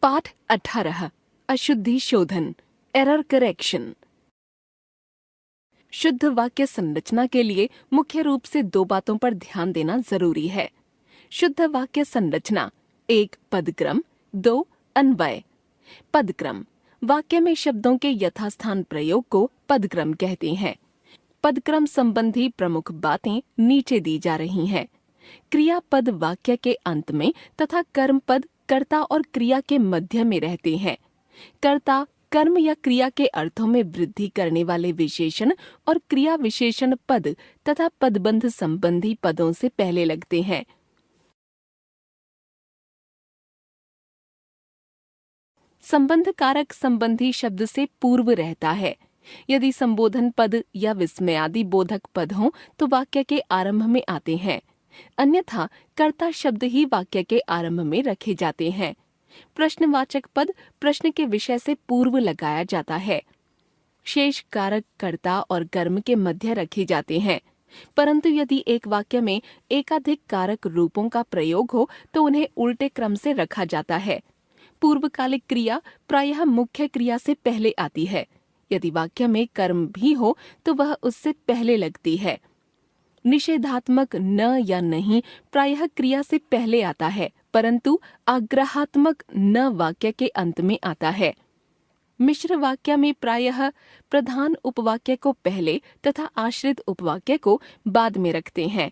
पाठ 18 अशुद्धि शोधन एरर करेक्शन। शुद्ध वाक्य संरचना के लिए मुख्य रूप से दो बातों पर ध्यान देना जरूरी है। शुद्ध वाक्य संरचना 1 पदक्रम, 2 अन्वय। पदक्रम वाक्य में शब्दों के यथास्थान प्रयोग को पदक्रम कहते हैं। पदक्रम संबंधी प्रमुख बातें नीचे दी जा रही हैं। क्रियापद वाक्य के अंत में तथा कर्मपद कर्ता और क्रिया के मध्य में रहते हैं। कर्ता कर्म या क्रिया के अर्थों में वृद्धि करने वाले विशेषण और क्रिया विशेषण पद तथा पदबंध संबंधी पदों से पहले लगते हैं। संबंध कारक संबंधी शब्द से पूर्व रहता है। यदि संबोधन पद या विस्मयादि बोधक पद हों तो वाक्य के आरंभ में आते हैं, अन्यथा कर्ता शब्द ही वाक्य के आरंभ में रखे जाते हैं। प्रश्नवाचक पद प्रश्न के विषय से पूर्व लगाया जाता है। शेष कारक कर्ता और कर्म के मध्य रखे जाते हैं, परंतु यदि एक वाक्य में एकाधिक कारक रूपों का प्रयोग हो तो उन्हें उल्टे क्रम से रखा जाता है। पूर्वकालिक क्रिया प्रायः मुख्य क्रिया से पहले आती है। यदि वाक्य में कर्म भी हो तो वह उससे पहले लगती है। निषेधात्मक न या नहीं प्रायः क्रिया से पहले आता है, परंतु आग्रहात्मक न वाक्य के अंत में आता है। मिश्र वाक्य में प्रायः प्रधान उपवाक्य को पहले तथा आश्रित उपवाक्य को बाद में रखते हैं।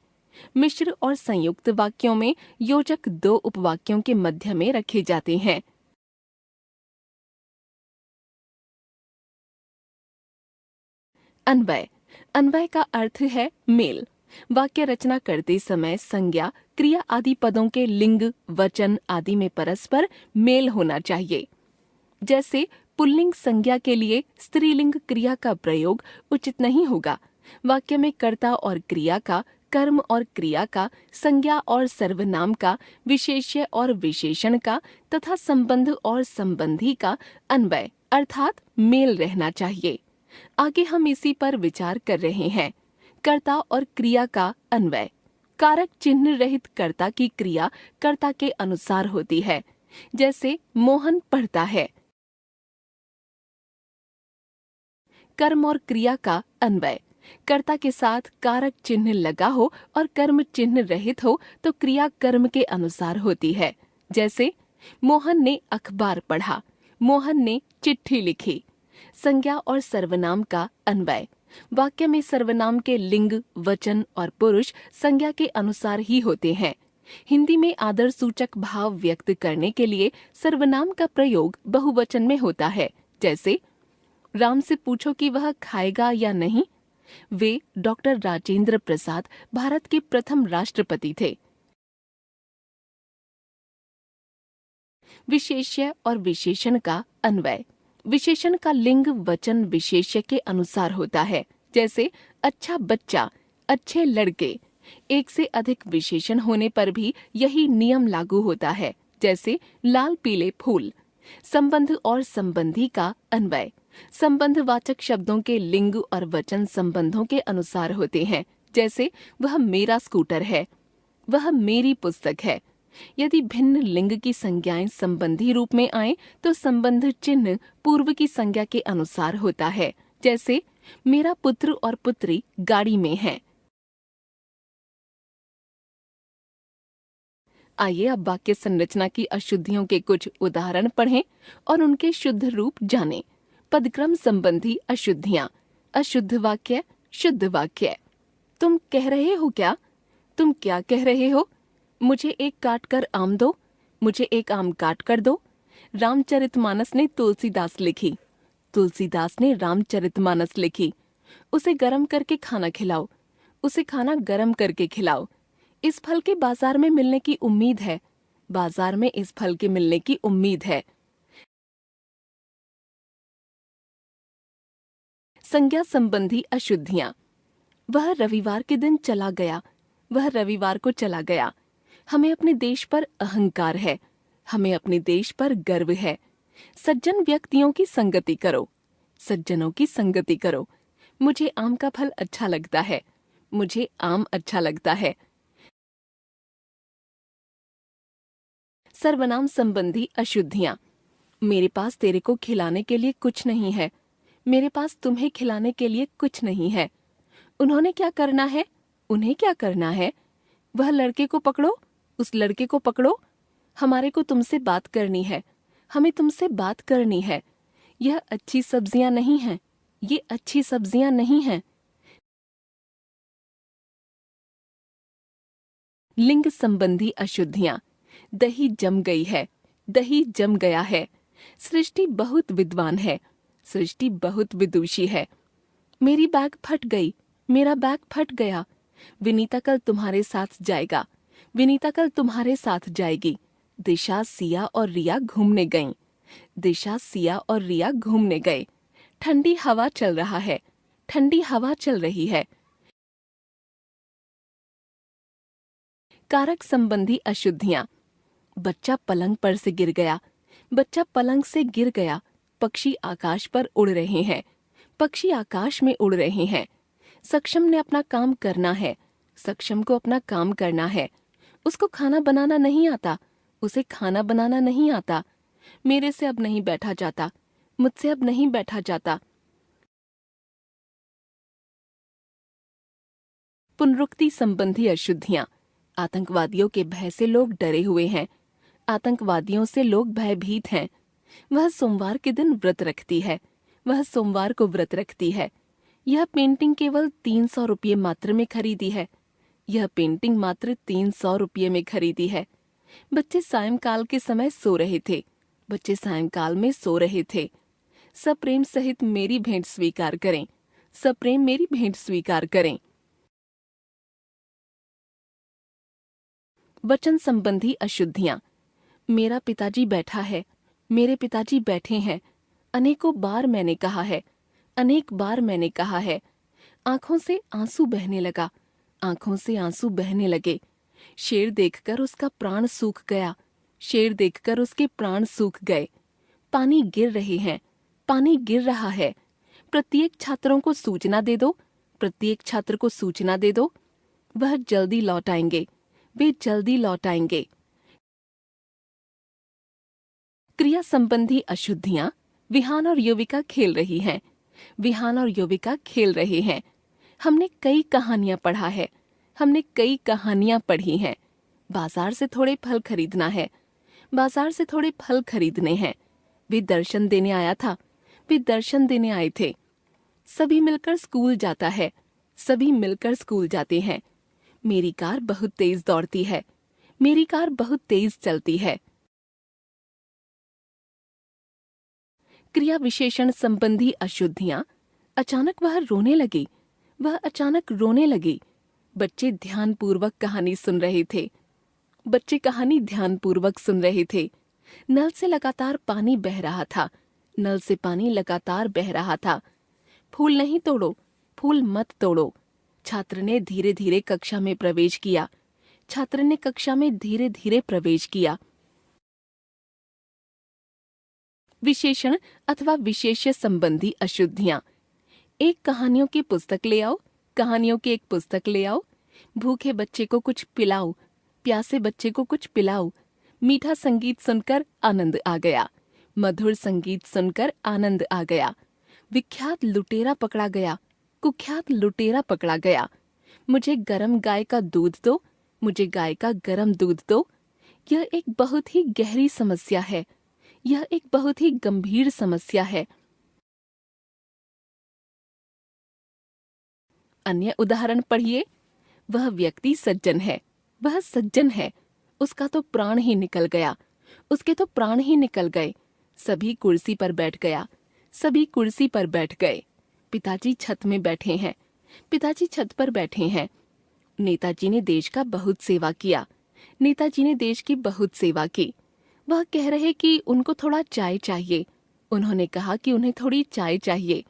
मिश्र और संयुक्त वाक्यों में योजक दो उपवाक्यों के मध्य में रखे जाते हैं। अन्वय अन्वय का अर्थ है मेल। वाक्य रचना करते समय संज्ञा क्रिया आदि पदों के लिंग वचन आदि में परस्पर मेल होना चाहिए। जैसे पुल्लिंग संज्ञा के लिए स्त्रीलिंग क्रिया का प्रयोग उचित नहीं होगा। वाक्य में कर्ता और क्रिया का, कर्म और क्रिया का, संज्ञा और सर्वनाम का, विशेष्य और विशेषण का तथा संबंध और संबंधी का अन्वय अर्थात मेल रहना चाहिए। आगे हम इसी पर विचार कर रहे हैं। कर्ता और क्रिया का अन्वय। कारक चिन्ह रहित कर्ता की क्रिया कर्ता के अनुसार होती है। जैसे मोहन पढ़ता है। कर्म और क्रिया का अन्वय। कर्ता के साथ कारक चिन्ह लगा हो और कर्म चिन्ह रहित हो तो क्रिया कर्म के अनुसार होती है। जैसे मोहन ने अखबार पढ़ा, मोहन ने चिट्ठी लिखी। संज्ञा और सर्वनाम का अन्वय। वाक्य में सर्वनाम के लिंग वचन और पुरुष संज्ञा के अनुसार ही होते हैं। हिंदी में आदर सूचक भाव व्यक्त करने के लिए सर्वनाम का प्रयोग बहुवचन में होता है। जैसे राम से पूछो कि वह खाएगा या नहीं। वे डॉक्टर राजेंद्र प्रसाद भारत के प्रथम राष्ट्रपति थे। विशेष्य और विशेषण का अन्वय। विशेषण का लिंग वचन विशेष्य के अनुसार होता है। जैसे अच्छा बच्चा, अच्छे लड़के। एक से अधिक विशेषण होने पर भी यही नियम लागू होता है। जैसे लाल पीले फूल। संबंध और संबंधी का अन्वय। संबंधवाचक शब्दों के लिंग और वचन संबंधों के अनुसार होते हैं। जैसे वह मेरा स्कूटर है, वह मेरी पुस्तक है। यदि भिन्न लिंग की संज्ञाएं संबंधी रूप में आए तो संबंध चिन्ह पूर्व की संज्ञा के अनुसार होता है। जैसे मेरा पुत्र और पुत्री गाड़ी में है। आइए अब वाक्य संरचना की अशुद्धियों के कुछ उदाहरण पढ़ें और उनके शुद्ध रूप जानें। पदक्रम संबंधी अशुद्धियां। अशुद्ध वाक्य, शुद्ध वाक्य। तुम कह रहे हो क्या? तुम क्या कह रहे हो? मुझे एक काट कर आम दो। मुझे एक आम काट कर दो। रामचरितमानस ने तुलसीदास लिखी। तुलसीदास ने रामचरितमानस लिखी। उसे गरम करके खाना खिलाओ। उसे खाना गरम करके खिलाओ। इस फल के बाजार में मिलने की उम्मीद है। बाजार में इस फल के मिलने की उम्मीद है। संज्ञा संबंधी अशुद्धियां। वह रविवार के दिन चला गया। वह रविवार को चला गया। हमें अपने देश पर अहंकार है। हमें अपने देश पर गर्व है। सज्जन व्यक्तियों की संगति करो। सज्जनों की संगति करो। मुझे आम का फल अच्छा लगता है। मुझे आम अच्छा लगता है। सर्वनाम संबंधी अशुद्धियां। मेरे पास तेरे को खिलाने के लिए कुछ नहीं है, मेरे पास तुम्हें खिलाने के लिए कुछ नहीं है। उन्होंने क्या करना है, उन्हें क्या करना है? वह लड़के को पकड़ो, उस लड़के को पकड़ो। हमारे को तुमसे बात करनी है, हमें तुमसे बात करनी है। यह अच्छी सब्जियां नहीं हैं, ये अच्छी सब्जियां नहीं हैं। लिंग संबंधी अशुद्धियां। दही जम गई है, दही जम गया है। सृष्टि बहुत विद्वान है, सृष्टि बहुत विदुषी है। मेरी बैग फट गई, मेरा बैग फट गया। विनीता कल तुम्हारे साथ जाएगा, विनीता कल तुम्हारे साथ जाएगी। दिशा, सिया और रिया घूमने गईं। दिशा, सिया और रिया घूमने गए। ठंडी हवा चल रहा है, ठंडी हवा चल रही है। कारक संबंधी अशुद्धियां। बच्चा पलंग पर से गिर गया, बच्चा पलंग से गिर गया। पक्षी आकाश पर उड़ रहे हैं, पक्षी आकाश में उड़ रहे हैं। सक्षम ने अपना काम करना है, सक्षम को अपना काम करना है। उसको खाना बनाना नहीं आता, उसे खाना बनाना नहीं आता। मेरे से अब नहीं बैठा जाता, मुझसे अब नहीं बैठा जाता। पुनरुक्ति संबंधी अशुद्धियां। आतंकवादियों के भय से लोग डरे हुए हैं, आतंकवादियों से लोग भयभीत हैं। वह सोमवार के दिन व्रत रखती है, वह सोमवार को व्रत रखती है। यह पेंटिंग केवल 300 रुपये मात्र में खरीदी है, यह पेंटिंग मात्र 300 रुपये में खरीदी है। बच्चे सायंकाल के समय सो रहे थे, बच्चे सायंकाल में सो रहे थे। सप्रेम सहित मेरी भेंट स्वीकार करें, सप्रेम मेरी भेंट स्वीकार करें। वचन संबंधी अशुद्धियां। मेरा पिताजी बैठा है, मेरे पिताजी बैठे हैं। अनेकों बार मैंने कहा है, अनेक बार मैंने कहा है। आंखों से आंसू बहने लगा, आंखों से आंसू बहने लगे। शेर देखकर उसका प्राण सूख गया, शेर देखकर उसके प्राण सूख गए। पानी गिर रहे हैं, पानी गिर रहा है। प्रत्येक छात्रों को सूचना दे दो, प्रत्येक छात्र को सूचना दे दो। वह जल्दी लौट आएंगे, वे जल्दी लौट आएंगे। क्रिया संबंधी अशुद्धियां। विहान और युविका खेल रही हैं, विहान और युविका खेल रहे हैं। हमने कई कहानियां पढ़ा है, हमने कई कहानियां पढ़ी हैं। बाजार से थोड़े फल खरीदना है, बाजार से थोड़े फल खरीदने हैं। वे दर्शन देने आया था, वे दर्शन देने आए थे। सभी मिलकर स्कूल जाता है, सभी मिलकर स्कूल जाते हैं। मेरी कार बहुत तेज दौड़ती है, मेरी कार बहुत तेज चलती है। क्रिया विशेषण संबंधी अशुद्धियां। अचानक वह रोने लगी, वह अचानक रोने लगी। बच्चे ध्यानपूर्वक कहानी सुन रहे थे, बच्चे कहानी ध्यानपूर्वक सुन रहे थे। नल से लगातार पानी बह रहा था, नल से पानी लगातार बह रहा था। फूल नहीं तोड़ो, फूल मत तोड़ो। छात्र ने धीरे धीरे कक्षा में प्रवेश किया, छात्र ने कक्षा में धीरे धीरे प्रवेश किया। विशेषण अथवा विशेष्य संबंधी अशुद्धियां। एक कहानियों की पुस्तक ले आओ, कहानियों की एक पुस्तक ले आओ। भूखे बच्चे को कुछ पिलाओ, प्यासे बच्चे को कुछ पिलाओ। मीठा संगीत सुनकर आनंद आ गया, मधुर संगीत सुनकर आनंद आ गया। विख्यात लुटेरा पकड़ा गया, कुख्यात लुटेरा पकड़ा गया। मुझे गरम गाय का दूध दो, मुझे गाय का गरम दूध दो। यह एक बहुत ही गहरी समस्या है, यह एक बहुत ही गंभीर समस्या है। अन्य उदाहरण पढ़िए। वह व्यक्ति सज्जन है, वह सज्जन है। उसका तो प्राण ही निकल गया, उसके तो प्राण ही निकल गए। सभी कुर्सी पर बैठ गया, सभी कुर्सी पर बैठ गए। पिताजी छत में बैठे हैं, पिताजी छत पर बैठे हैं। नेताजी ने देश का बहुत सेवा किया, नेताजी ने देश की बहुत सेवा की। वह कह रहे कि उनको थोड़ा चाय चाहिए, उन्होंने कहा कि उन्हें थोड़ी चाय चाहिए।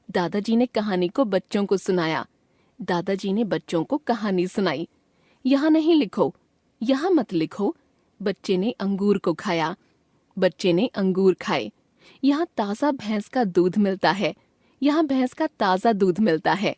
दादाजी ने कहानी को बच्चों को सुनाया, दादाजी ने बच्चों को कहानी सुनाई। यहाँ नहीं लिखो, यहाँ मत लिखो। बच्चे ने अंगूर को खाया, बच्चे ने अंगूर खाए। यहाँ ताज़ा भैंस का दूध मिलता है, यहाँ भैंस का ताज़ा दूध मिलता है।